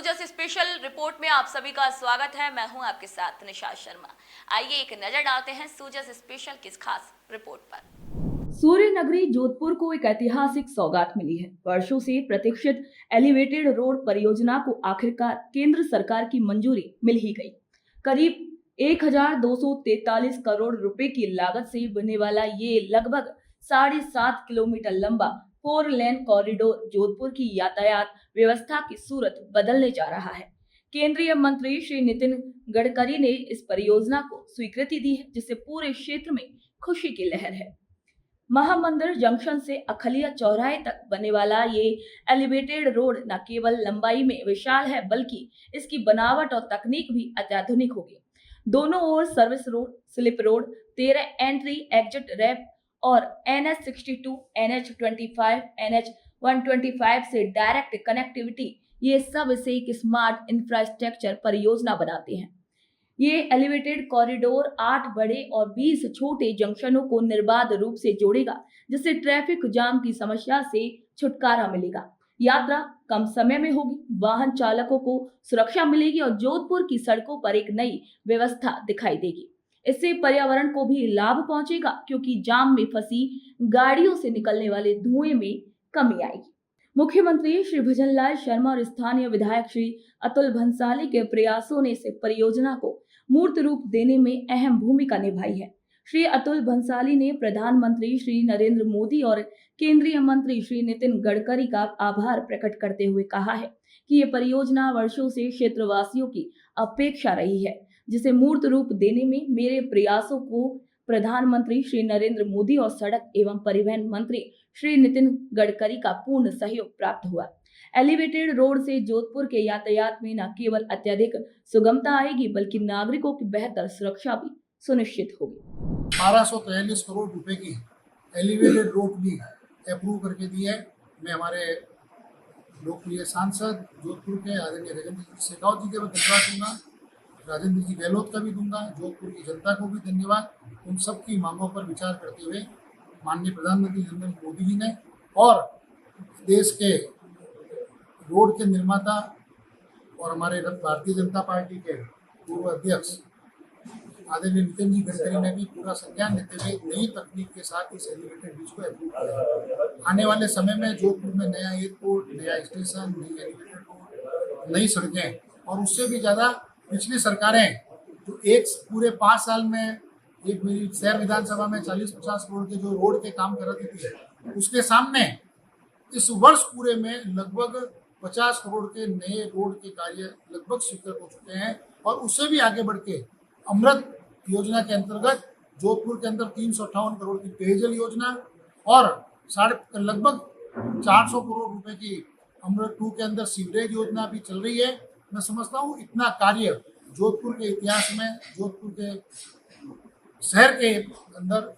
सूजस special report में आप सभी का स्वागत है। मैं हूं आपके साथ निशा शर्मा। आइए एक नजर डालते हैं सूजस स्पेशल की खास रिपोर्ट पर। सूर्य नगरी जोधपुर को एक ऐतिहासिक सौगात मिली है। वर्षों से प्रतीक्षित एलिवेटेड रोड परियोजना को आखिरकार केंद्र सरकार की मंजूरी मिल ही गई। करीब 1243 करोड़ रुपए की लागत से बनने वाला ये लगभग 7.5 किलोमीटर लंबा 4 लेन कॉरिडोर जोधपुर की यातायात व्यवस्था की सूरत बदलने जा रहा है। केंद्रीय मंत्री श्री नितिन गडकरी ने इस परियोजना को स्वीकृति दी है, जिससे पूरे क्षेत्र में खुशी की लहर है। महामंदिर जंक्शन से अखलिया चौराहे तक बनने वाला ये एलिवेटेड रोड न केवल लंबाई में विशाल है, बल्कि इसकी बनावट और तकनीक भी अत्याधुनिक होगी। दोनों ओर service road, slip road, 13 entry exit ramp और NH62, NH25, NH125 से डायरेक्ट कनेक्टिविटी, ये सब इसे एक स्मार्ट इंफ्रास्ट्रक्चर परियोजना बनाते हैं। ये एलिवेटेड कॉरिडोर 8 बड़े और 20 छोटे जंक्शनों को निर्बाध रूप से जोड़ेगा, जिससे ट्रैफिक जाम की समस्या से छुटकारा मिलेगा। यात्रा कम समय में होगी, वाहन चालकों को सुरक्षा मिलेगी और जोधपुर की सड़कों पर एक नई व्यवस्था दिखाई देगी। इससे पर्यावरण को भी लाभ पहुंचेगा, क्योंकि जाम में फंसी गाड़ियों से निकलने वाले धुएं में कमी आएगी। मुख्यमंत्री श्री भजनलाल शर्मा और स्थानीय विधायक श्री अतुल भंसाली के प्रयासों ने इस परियोजना को मूर्त रूप देने में अहम भूमिका निभाई है। श्री अतुल भंसाली ने प्रधानमंत्री श्री नरेंद्र मोदी और केंद्रीय मंत्री श्री नितिन गडकरी का आभार प्रकट करते हुए कहा है कि ये परियोजना वर्षों से क्षेत्रवासियों की अपेक्षा रही है, जिसे मूर्त रूप देने में मेरे प्रयासों को प्रधानमंत्री श्री नरेंद्र मोदी और सड़क एवं परिवहन मंत्री श्री नितिन गडकरी का पूर्ण सहयोग प्राप्त हुआ। एलिवेटेड रोड से जोधपुर के यातायात में न केवल अत्यधिक सुगमता आएगी, बल्कि नागरिकों की बेहतर सुरक्षा भी सुनिश्चित होगी। 1243 करोड़ रुपए की एलिवेटेड रोड भी अप्रूव करके दी है। मैं हमारे लोकप्रिय सांसद जोधपुर के आदरणीय राजेंद्र जी शेखावत जी के धन्यवाद दूंगा, राजेंद्र जी गहलोत का भी दूंगा, जोधपुर की जनता को भी धन्यवाद। उन सब की मांगों पर विचार करते हुए माननीय प्रधानमंत्री नरेंद्र मोदी जी ने और देश के रोड के निर्माता और हमारे भारतीय जनता पार्टी के पूर्व अध्यक्ष आदरणीय नितिन जी गडकरी ने भी पूरा संज्ञान लेते हुए नई तकनीक के साथ इस एलिवेटेड ब्रिज को अप्रूव किया। आने वाले समय में जोधपुर में नया एयरपोर्ट, नया स्टेशन, नई एलिवेटेड रोड, नई सड़कें और उससे भी ज़्यादा पिछली सरकारें जो एक पूरे 5 साल में एक मेरी शहर विधानसभा में 40-50 करोड़ के जो रोड के काम कर रही थी, उसके सामने इस वर्ष पूरे में लगभग 50 करोड़ के नए रोड के कार्य लगभग स्वीकृत हो चुके हैं। और उससे भी आगे बढ़ के अमृत योजना के अंतर्गत जोधपुर के अंदर 358 करोड़ की पेयजल योजना और लगभग 400 करोड़ रुपए की अमृत 2 के अंदर सीवरेज योजना भी चल रही है। मैं समझता हूँ इतना कार्य जोधपुर के इतिहास में, जोधपुर के शहर के अंदर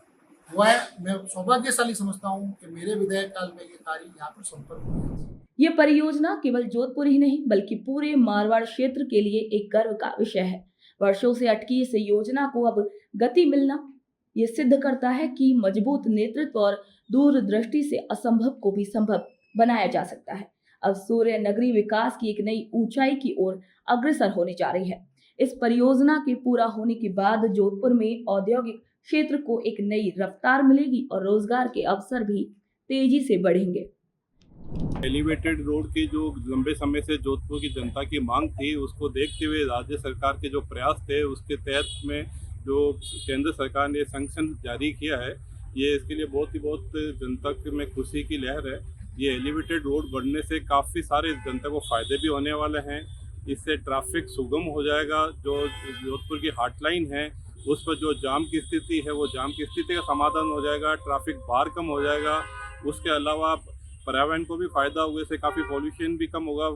हुआ है। मैं सौभाग्यशाली समझता हूँ कि मेरे विधायक काल में ये कार्य यहाँ पर संपन्न हुआ है। ये परियोजना केवल जोधपुर ही नहीं, बल्कि पूरे मारवाड़ क्षेत्र के लिए एक गर्व का विषय है। वर्षों से अटकी इस योजना को अब गति मिलना ये सिद्ध करता है कि मजबूत नेतृत्व और दूरदृष्टि से असंभव को भी संभव बनाया जा सकता है। अब सूर्य नगरी विकास की एक नई ऊंचाई की ओर अग्रसर होने जा रही है। इस परियोजना के पूरा होने के बाद जोधपुर में औद्योगिक क्षेत्र को एक नई रफ्तार मिलेगी और रोजगार के अवसर भी तेजी से बढ़ेंगे। एलिवेटेड रोड की जो लंबे समय से जोधपुर की जनता की मांग थी, उसको देखते हुए राज्य सरकार के जो प्रयास थे, उसके तहत में जो केंद्र सरकार ने सैंक्शन जारी किया है, ये इसके लिए बहुत जनता में खुशी की लहर है। ये एलिवेटेड रोड बढ़ने से काफ़ी सारे जनता को फ़ायदे भी होने वाले हैं। इससे ट्रैफिक सुगम हो जाएगा। जो जोधपुर की हॉटलाइन है, उस पर जो जाम की स्थिति है, वो जाम की स्थिति का समाधान हो जाएगा, ट्रैफिक बार कम हो जाएगा। उसके अलावा पर्यावरण को भी फ़ायदा होगा, इससे काफ़ी पॉल्यूशन भी कम होगा,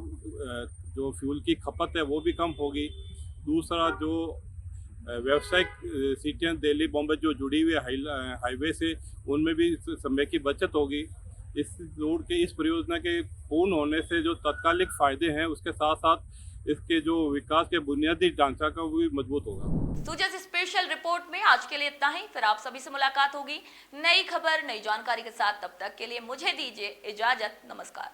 जो फ्यूल की खपत है वो भी कम होगी। दूसरा, जो व्यावसायिक सिटियाँ दिल्ली बॉम्बे जो जुड़ी हुई हाईवे से, उनमें भी समय की बचत होगी। इस रोड के इस परियोजना के पूर्ण होने से जो तात्कालिक फ़ायदे हैं, उसके साथ साथ इसके जो विकास के बुनियादी ढांचा का भी मजबूत होगा। सूजस स्पेशल रिपोर्ट में आज के लिए इतना ही। फिर आप सभी से मुलाकात होगी नई खबर, नई जानकारी के साथ। तब तक के लिए मुझे दीजिए इजाजत। नमस्कार।